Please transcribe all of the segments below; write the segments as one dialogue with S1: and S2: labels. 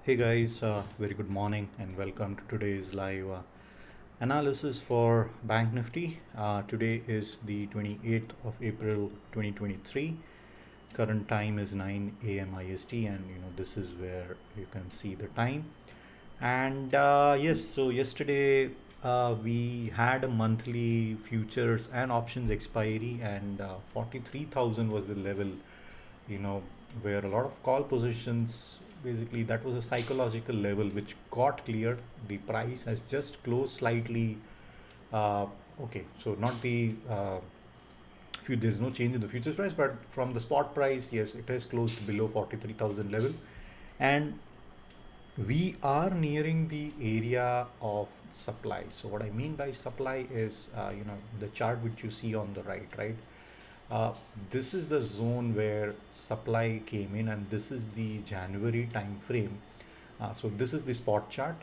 S1: Hey guys, very good morning and welcome to today's live analysis for Bank Nifty. Today is the 28th of April 2023. Current time is 9 a.m. IST, and this is where you can see the time. And yes, so yesterday we had a monthly futures and options expiry, and 43,000 was the level, you know, where a lot of call positions, basically that was a psychological level which got cleared. The price has just closed slightly. Uh, okay, so not the there's no change in the futures price, but from the spot price, yes, it has closed below 43,000 level, and we are nearing the area of supply. So what I mean by supply is, the chart which you see on the right? Uh, this is the zone where supply came in, and this is the January time frame. So this is the spot chart,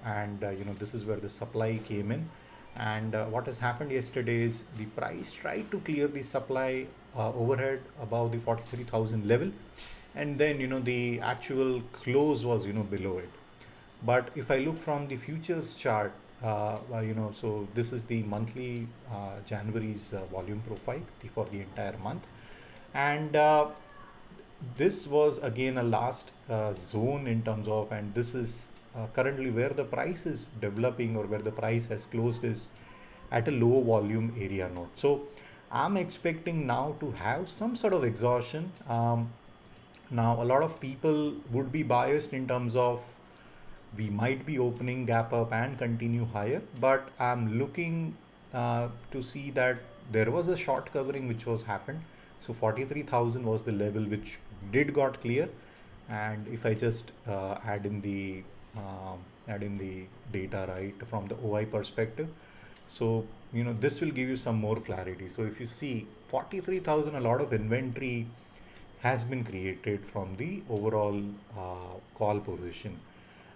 S1: and this is where the supply came in. And what has happened yesterday is the price tried to clear the supply overhead above the 43,000 level, and then the actual close was below it. But if I look from the futures chart, so this is the monthly January's volume profile for the entire month, and this was again a last zone in terms of, and this is currently where the price is developing, or where the price has closed, is at a low volume area node. So I'm expecting now to have some sort of exhaustion. Now a lot of people would be biased in terms of we might be opening gap up and continue higher, but I'm looking to see that there was a short covering which was happened. So 43,000 was the level which did got clear, and if I just add in the data right from the OI perspective, so this will give you some more clarity. So if you see 43,000, a lot of inventory has been created from the overall call position,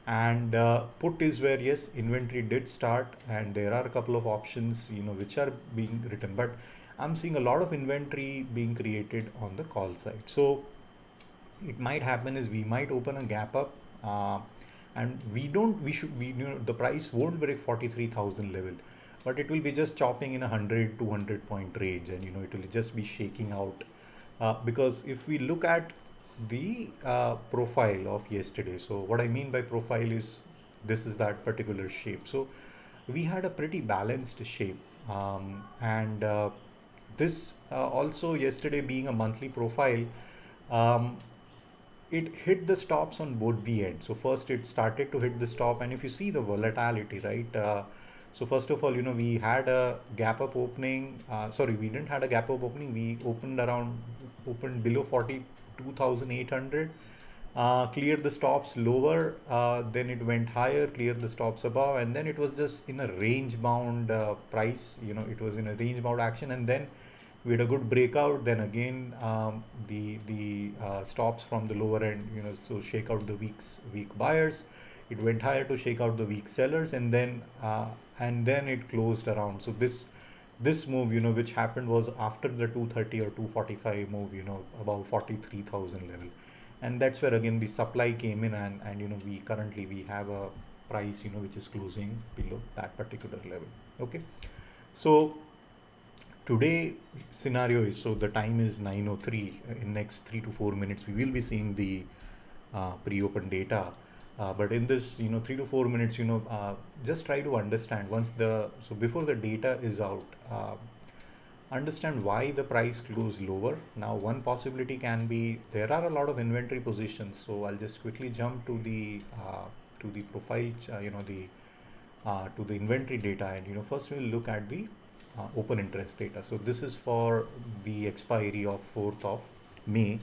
S1: and put is where, yes, inventory did start, and there are a couple of options which are being written, but I'm seeing a lot of inventory being created on the call side. So it might happen is we might open a gap up, and the price won't break 43,000 level, but it will be just chopping in 100-200 point range, and it will just be shaking out, because if we look at the profile of yesterday, so what I mean by profile is this is that particular shape. So we had a pretty balanced shape, and this also yesterday being a monthly profile, um, it hit the stops on both the ends. So first it started to hit the stop, and if you see the volatility, right? So first of all, we had a gap up opening. Sorry, we didn't had a gap up opening. We opened below 42,800. Cleared the stops lower, then it went higher, cleared the stops above, and then it was just in a range bound price. It was in a range bound action, and then we had a good breakout. Then again, the stops from the lower end, so shake out the weak buyers. It went higher to shake out the weak sellers, and then it closed around. So this move, which happened, was after the 230 or 245 move, about 43,000 level, and that's where again the supply came in, and we have a price which is closing below that particular level. Okay, so today scenario is, so the time is 9:03. In next 3 to 4 minutes we will be seeing the pre-open data, but in this 3 to 4 minutes, just try to understand before the data is out, understand why the price closed lower. Now one possibility can be there are a lot of inventory positions, so I'll just quickly jump to the profile, to the inventory data, and first we'll look at the open interest data. So this is for the expiry of 4th of May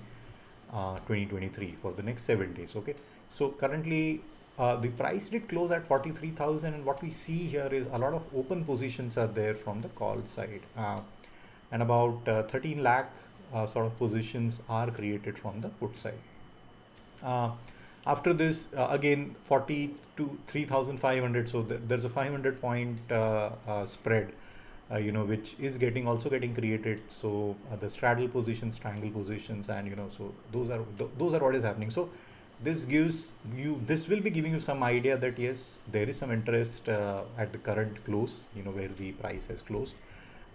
S1: 2023, for the next 7 days. Okay, so currently the price did close at 43,000, and what we see here is a lot of open positions are there from the call side, and about 13 lakh sort of positions are created from the put side. After this, again 40 to 3,500, so there's a 500 point spread, which is also getting created. So the straddle positions, triangle positions, and so those are what is happening. So this will be giving you some idea that yes, there is some interest at the current close, where the price has closed.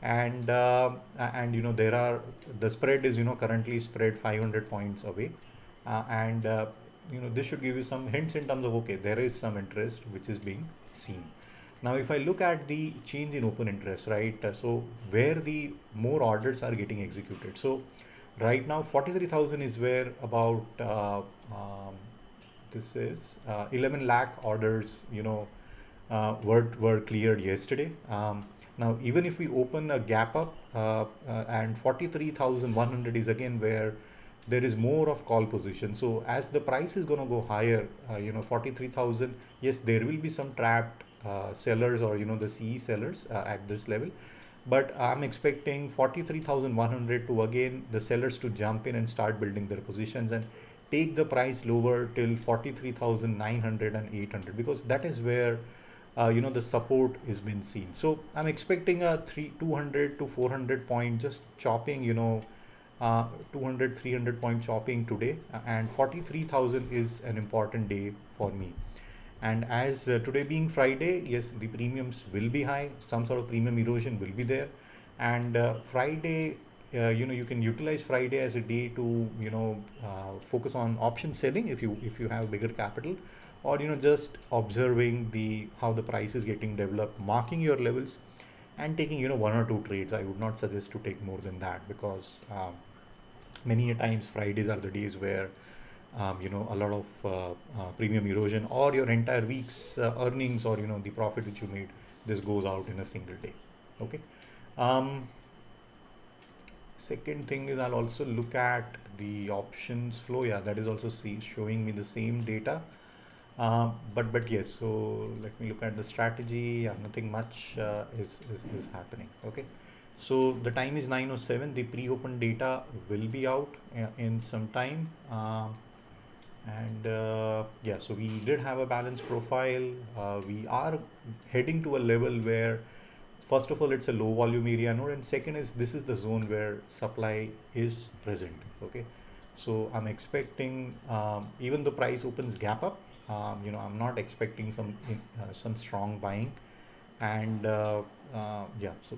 S1: And there are, the spread is currently spread 500 points away. And this should give you some hints in terms of, okay, there is some interest which is being seen. Now if I look at the change in open interest, right, so where the more orders are getting executed. So right now 43,000 is where about this is 11 lakh orders were cleared yesterday. Now even if we open a gap up, and 43,100 is again where there is more of call position. So as the price is going to go higher, 43,000, yes, there will be some trapped sellers, or the CE sellers at this level. But I'm expecting 43,100 to again the sellers to jump in and start building their positions and take the price lower till 43,900 and 800, because that is where the support is been seen. So I'm expecting a 200 to 400 point just chopping, 200 300 point chopping today, and 43,000 is an important day for me. And as today being Friday, yes, the premiums will be high, some sort of premium erosion will be there. And Friday, you can utilize Friday as a day to focus on option selling if you have bigger capital, or just observing how the price is getting developed, marking your levels and taking one or two trades. I would not suggest to take more than that, because many a times Fridays are the days where a lot of premium erosion, or your entire week's earnings, or the profit which you made, this goes out in a single day. Okay. Second thing is, I'll also look at the options flow. Yeah, that is also showing me the same data. But yes, so let me look at the strategy. Yeah, nothing much is happening. Okay. So the time is 9:07. The pre-open data will be out in some time. Yeah, so we did have a balanced profile. We are heading to a level where, first of all, it's a low volume area node, and second is, this is the zone where supply is present. Okay, so I'm expecting, even the price opens gap up, I'm not expecting some strong buying. And yeah, so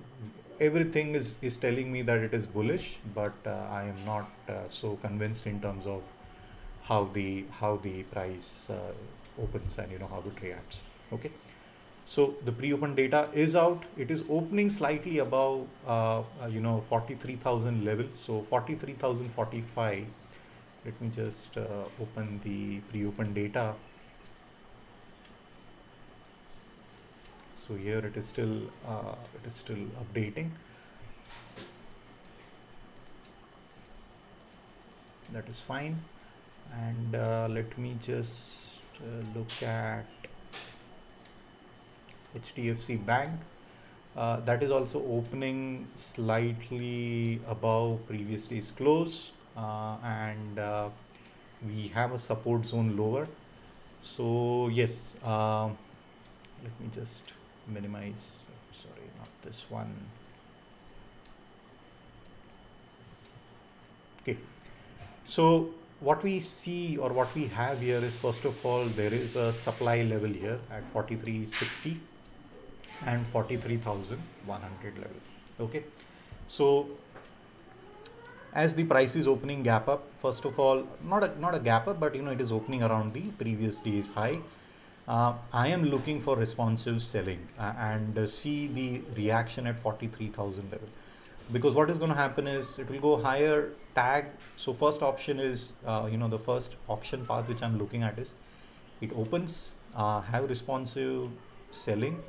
S1: everything is telling me that it is bullish, but I am not so convinced in terms of how the price opens and how it reacts. Okay, so the pre-open data is out. It is opening slightly above 43,000 level, so 43,045. Let me just open the pre-open data. So here it is still updating. That is fine. And let me just look at HDFC Bank. That is also opening slightly above previous day's close, and we have a support zone lower. So yes, let me just minimize. Sorry, not this one. Okay, so what we see, or what we have here, is, first of all, there is a supply level here at 4360 and 43,100 level. Okay, so as the price is opening gap up, first of all, not a gap up, but it is opening around the previous day's high. I am looking for responsive selling and see the reaction at 43,000 level, because what is going to happen is it will go higher, tag. So first option is, the first option path which I'm looking at is, it opens, have responsive selling,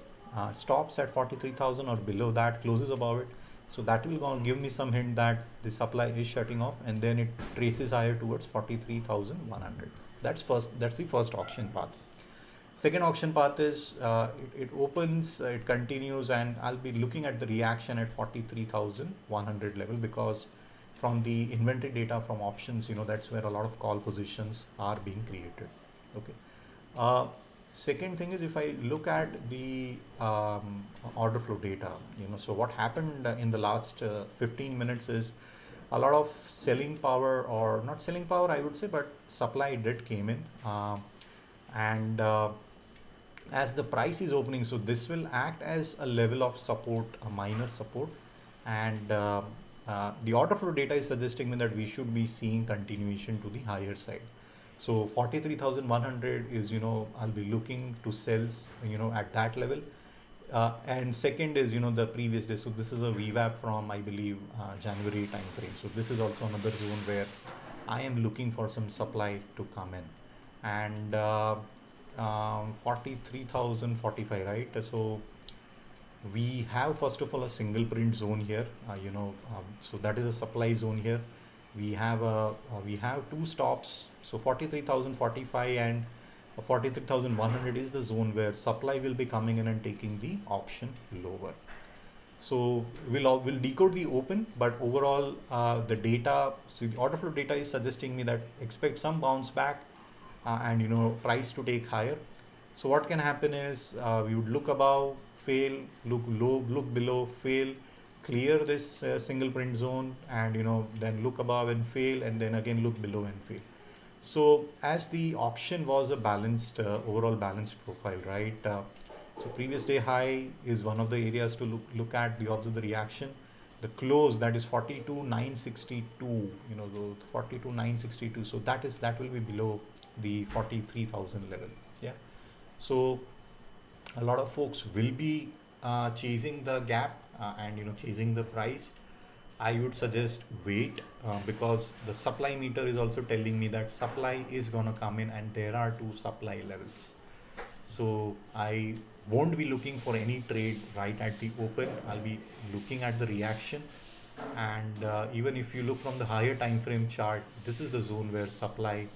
S1: stops at 43,000 or below that, closes above it. So that will go give me some hint that the supply is shutting off, and then it traces higher towards 43,100. That's the first auction path. Second auction path is, it opens, it continues, and I'll be looking at the reaction at 43,100 level, because from the inventory data from options, that's where a lot of call positions are being created. Okay. Second thing is, if I look at the order flow data, so what happened in the last 15 minutes is, a lot of selling power, or not selling power I would say, but supply did came in, and as the price is opening, so this will act as a level of support, a minor support, and the order flow data is suggesting me that we should be seeing continuation to the higher side. So 43,100 is, I'll be looking to sells, at that level. And second is, the previous day. So this is a VWAP from, I believe, January time frame. So this is also another zone where I am looking for some supply to come in. And 43,045, right? So we have first of all a single print zone here, so that is a supply zone here. We have two stops, so 43,045 and 43,100 is the zone where supply will be coming in and taking the auction lower. So we'll decode the open, but overall the data, so the order flow data is suggesting me that expect some bounce back, and price to take higher. So what can happen is we would look above, fail, look low, look below, fail, clear this single print zone, and then look above and fail, and then again look below and fail. So as the auction was a balanced, overall balanced profile, right? So previous day high is one of the areas to look at. We observe the reaction. The close, that is 42,962, the 42,962. So that will be below the 43,000 level. Yeah. So a lot of folks will be chasing the gap, and chasing the price. I would suggest wait, because the supply meter is also telling me that supply is gonna come in, and there are two supply levels. So I won't be looking for any trade right at the open. I'll be looking at the reaction, and even if you look from the higher time frame chart, this is the zone where supply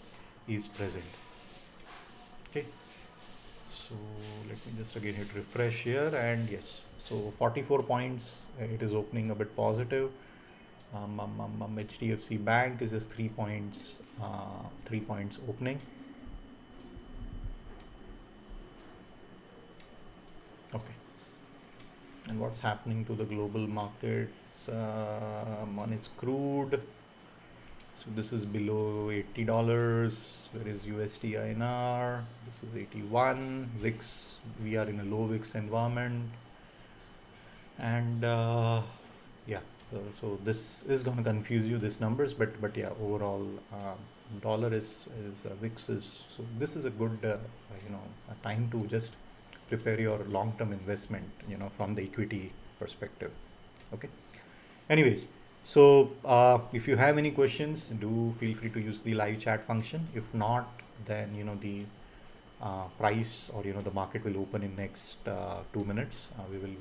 S1: is present. Okay. So let me just again hit refresh here, and yes, so 44 points, it is opening a bit positive. HDFC Bank is just 3 points, 3 points opening. Okay. And what's happening to the global markets? One is crude. So this is below $80. Where is USD INR? This is 81. VIX, we are in a low VIX environment. And yeah, so this is going to confuse you, these numbers, but yeah, overall dollar is VIX is, so this is a good a time to just prepare your long-term investment, from the equity perspective. Okay. Anyways, so if you have any questions, do feel free to use the live chat function. If not, then the price, or the market will open in next 2 minutes.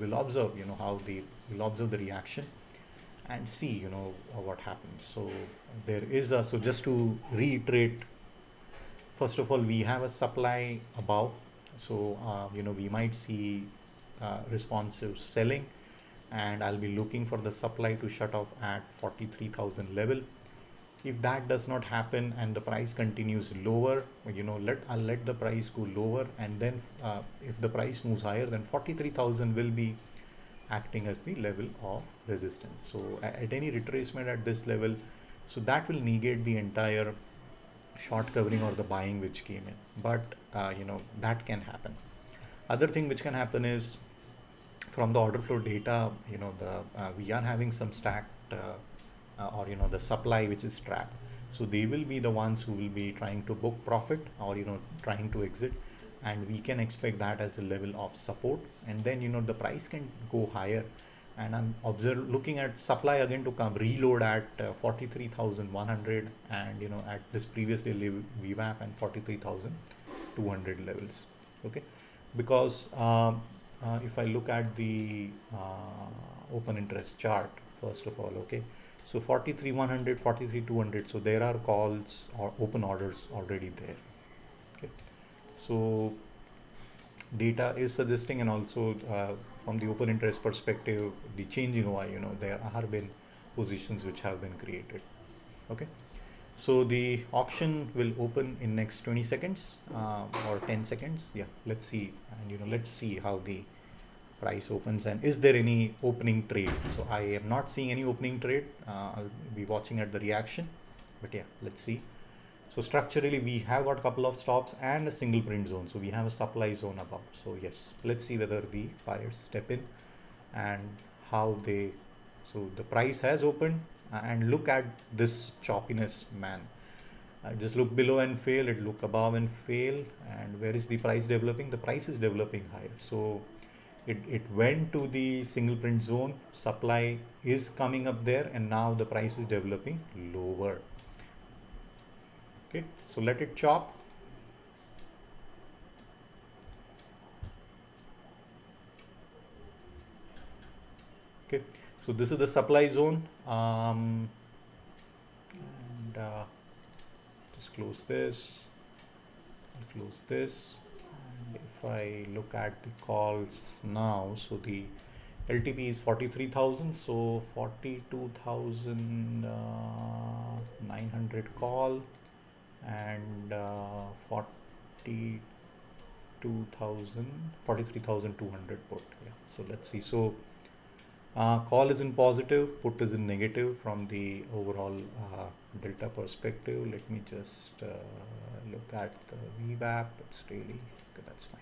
S1: We'll observe we'll observe the reaction and see what happens. So there is a, so just to reiterate, first of all, we have a supply above, so we might see responsive selling, and I'll be looking for the supply to shut off at 43,000 level. If that does not happen and the price continues lower, I'll let the price go lower, and then if the price moves higher, then 43,000 will be acting as the level of resistance. So at any retracement at this level, so that will negate the entire short covering or the buying which came in. But that can happen. Other thing which can happen is, from the order flow data, we are having some stacked or the supply which is trapped. So they will be the ones who will be trying to book profit, or trying to exit, and we can expect that as a level of support, and then the price can go higher. And I'm looking at supply again to come reload at 43,100, and at this previous day VWAP and 43,200 levels. Okay, because if I look at the open interest chart, first of all, okay, so 43,100, 43,200, so there are calls or open orders already there. Okay, so data is suggesting, and also from the open interest perspective, the change in OI, there have been positions which have been created. Okay, so the auction will open in next 20 seconds or 10 seconds. Yeah, let's see, and let's see how the price opens and is there any opening trade. So I am not seeing any opening trade. I'll be watching at the reaction, but yeah, let's see. So structurally we have got a couple of stops and a single print zone, so we have a supply zone above. So yes, let's see whether the buyers step in and how they. So the price has opened, and look at this choppiness, man. Just look below and fail, it look above and fail, and where is the price developing? The price is developing higher. So it went to the single print zone, supply is coming up there, and now the price is developing lower. Okay, so let it chop. Okay, so this is the supply zone, and just close this, close this. And if I look at the calls now, so the LTP is 43,000, so 42,900 call and 43,200 put. Yeah, so let's see. So call is in positive, put is in negative from the overall delta perspective. Let me just look at the VWAP. It's really okay, that's fine.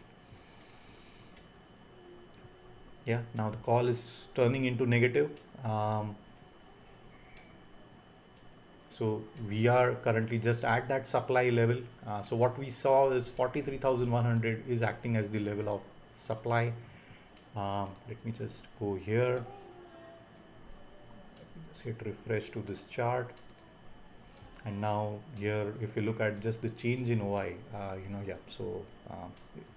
S1: Yeah, now the call is turning into negative. So we are currently just at that supply level. So what we saw is 43,100 is acting as the level of supply. Let me just go here. Just hit refresh to this chart. And now here, if you look at just the change in OI, yeah. So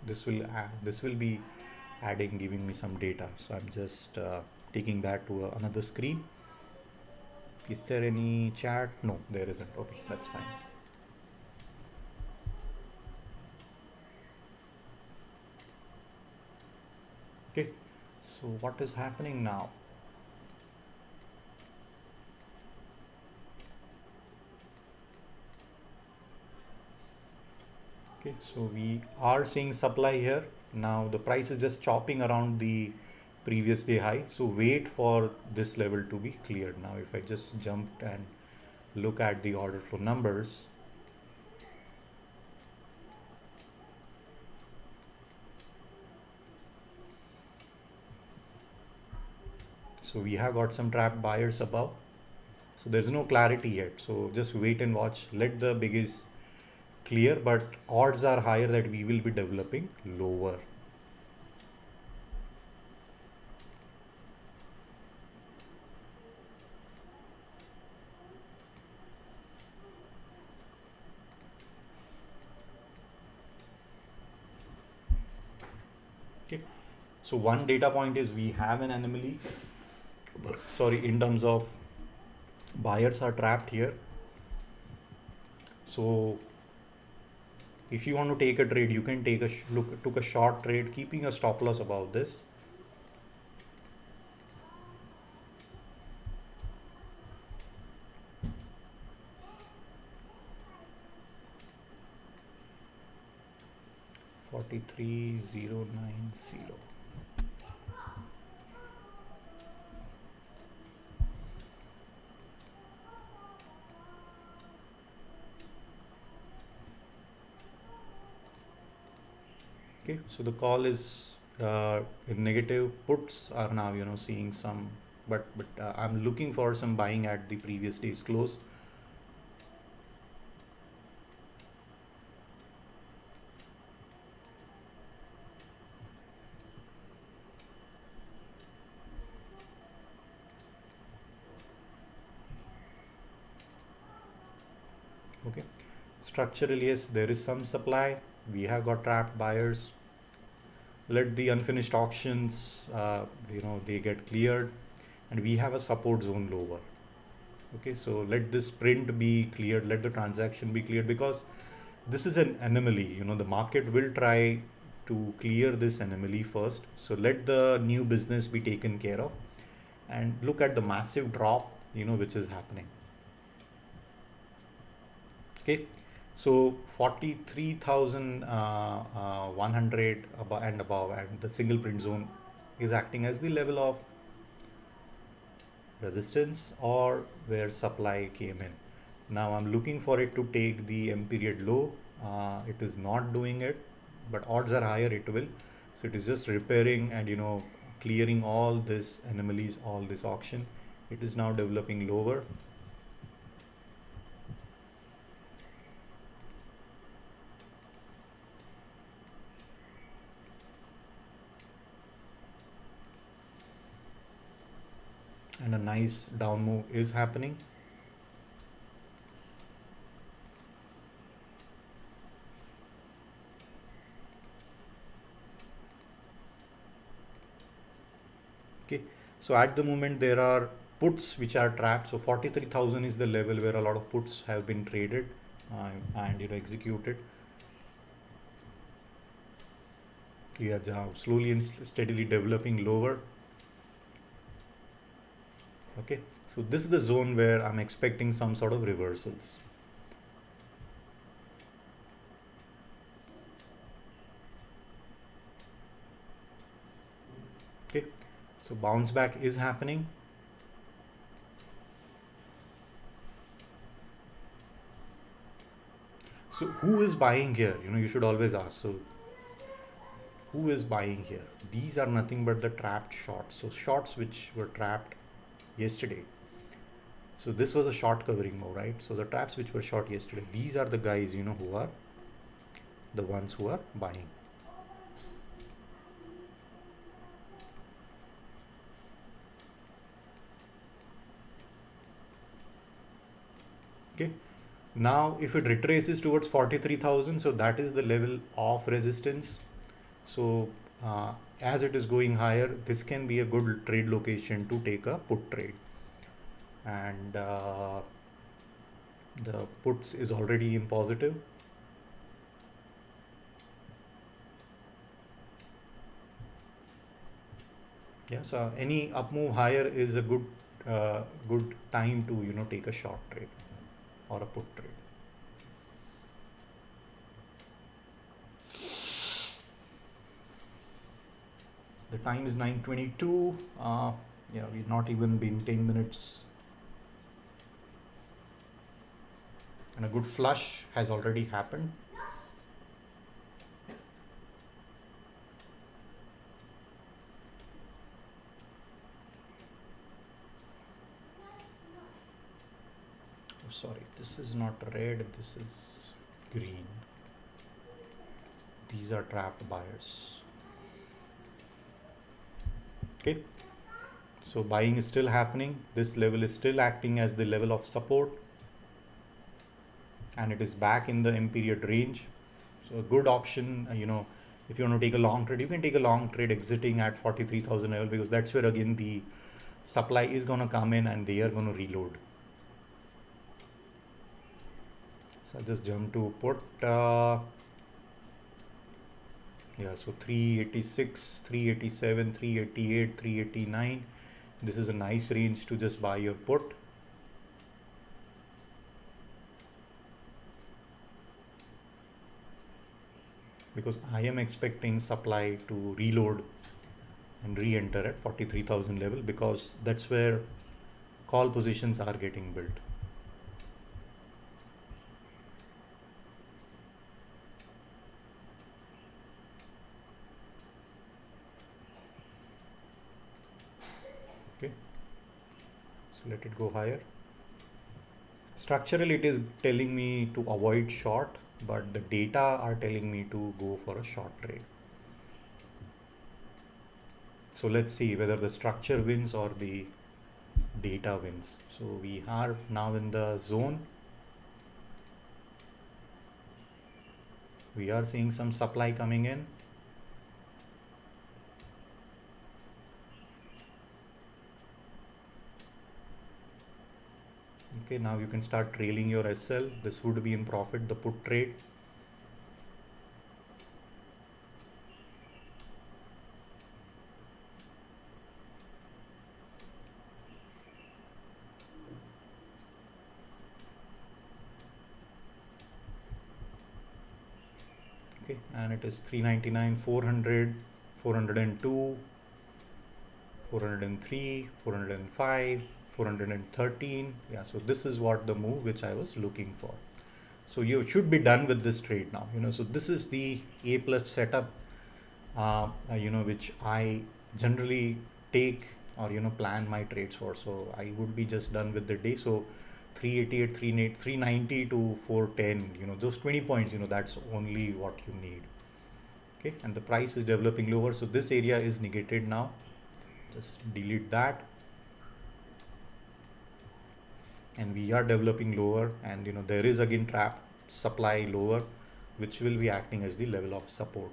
S1: this will be adding, giving me some data. So I'm just taking that to another screen. Is there any chat? No, there isn't. Okay, that's fine. Okay, so what is happening now? Okay, so we are seeing supply here. Now the price is just chopping around the previous day high. So wait for this level to be cleared. Now if I just jumped and look at the order flow numbers, so we have got some trapped buyers above. So there's no clarity yet. So just wait and watch. Let the biggest clear, but odds are higher that we will be developing lower. Okay, so one data point is we have an anomaly, sorry, in terms of buyers are trapped here. So if you want to take a trade, you can take took a short trade, keeping a stop loss above this. $43,090. Okay, so the call is in negative. Puts are now seeing some, but I'm looking for some buying at the previous day's close. Okay, structurally yes, there is some supply. We have got trapped buyers. Let the unfinished auctions they get cleared, and we have a support zone lower. Okay, so let this print be cleared, let the transaction be cleared, because this is an anomaly. The market will try to clear this anomaly first. So let the new business be taken care of, and look at the massive drop which is happening. Okay, so 43,100 and above, and the single print zone is acting as the level of resistance or where supply came in. Now I'm looking for it to take the M period low. It is not doing it, but odds are higher it will. So it is just repairing and clearing all this anomalies, all this auction. It is now developing lower. And a nice down move is happening. Okay, so at the moment there are puts which are trapped. So 43,000 is the level where a lot of puts have been traded and executed. Yeah, slowly and steadily developing lower. Okay, so this is the zone where I'm expecting some sort of reversals. Okay, so bounce back is happening. So who is buying here? You should always ask. So who is buying here? These are nothing but the trapped shorts. So shorts which were trapped yesterday. So this was a short covering move, right? So the traps which were short yesterday, these are the guys, who are the ones who are buying. Okay. Now, if it retraces towards 43,000, so that is the level of resistance. So as it is going higher, this can be a good trade location to take a put trade. And the puts is already in positive. Yeah, so any up move higher is a good time to take a short trade or a put trade. The time is 9:22. Yeah, we've not even been 10 minutes. And a good flush has already happened. Oh, sorry, this is not red, this is green. These are trapped buyers. Okay, so buying is still happening. This level is still acting as the level of support, and it is back in the M period range. So a good option, if you want to take a long trade, you can take a long trade exiting at 43,000 level, because that's where again the supply is going to come in and they are going to reload. So I'll just jump to put yeah, so 386, 387, 388, 389. This is a nice range to just buy your put. Because I am expecting supply to reload and re-enter at 43,000 level, because that's where call positions are getting built. Okay, so let it go higher. Structurally, it is telling me to avoid short, but the data are telling me to go for a short trade. So let's see whether the structure wins or the data wins. So we are now in the zone. We are seeing some supply coming in. Okay, now you can start trailing your SL. This would be in profit, the put trade. Okay, and it is 399, 400, 402. 403, 405, 413. Yeah, so this is what the move which I was looking for. So you should be done with this trade now. So this is the A plus setup, which I generally take or plan my trades for. So I would be just done with the day. So 388, 390 to 410. Those 20 points. That's only what you need. Okay, and the price is developing lower. So this area is negated now. Just delete that. And we are developing lower, and there is again trap supply lower, which will be acting as the level of support.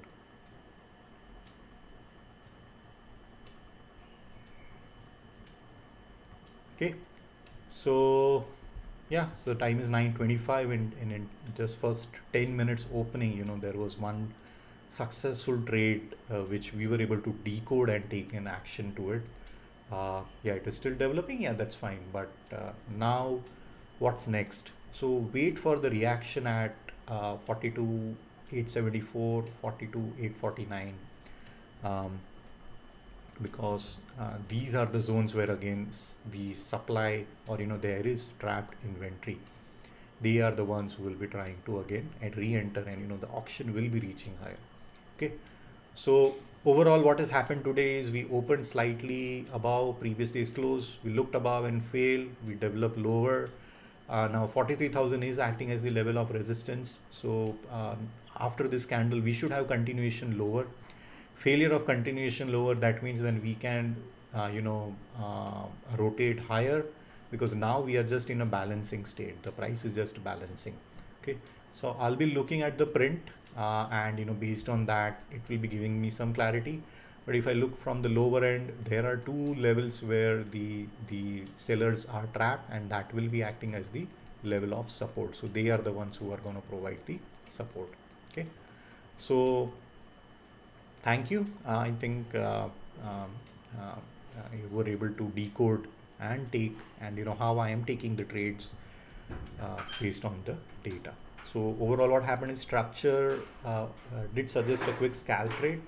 S1: Okay, so yeah, so the time is 9:25, and in just first 10 minutes opening, there was one successful trade which we were able to decode and take an action to it. Yeah, it is still developing. Yeah, that's fine. But now, what's next? So wait for the reaction at 42,874, 42,849, because these are the zones where again the supply, or there is trapped inventory. They are the ones who will be trying to again and re-enter, and the auction will be reaching higher. Okay, so overall what has happened today is we opened slightly above previous day's close, we looked above and failed, we developed lower. Now 43,000 is acting as the level of resistance. So after this candle we should have continuation lower. Failure of continuation lower, that means then we can rotate higher, because now we are just in a balancing state. The price is just balancing. Okay, so I'll be looking at the print, and based on that it will be giving me some clarity. But if I look from the lower end, there are two levels where the sellers are trapped, and that will be acting as the level of support. So they are the ones who are going to provide the support. Okay, so thank you. I think you were able to decode and take, and how I am taking the trades based on the data. So overall what happened is structure did suggest a quick scalp trade,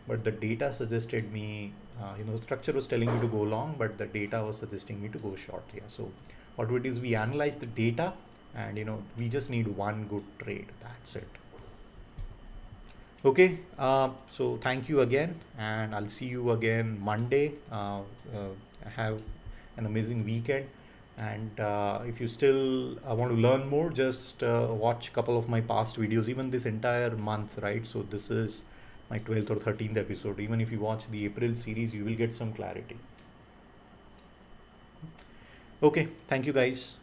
S1: but the data suggested me, structure was telling me to go long, but the data was suggesting me to go short. Yeah, so what it is, we analyze the data, and we just need one good trade. That's it. Okay, so thank you again, and I'll see you again Monday. Have an amazing weekend, and if you still want to learn more, just watch a couple of my past videos, even this entire month, right? So this is my 12th or 13th episode. Even if you watch the April series, you will get some clarity. Okay, thank you guys.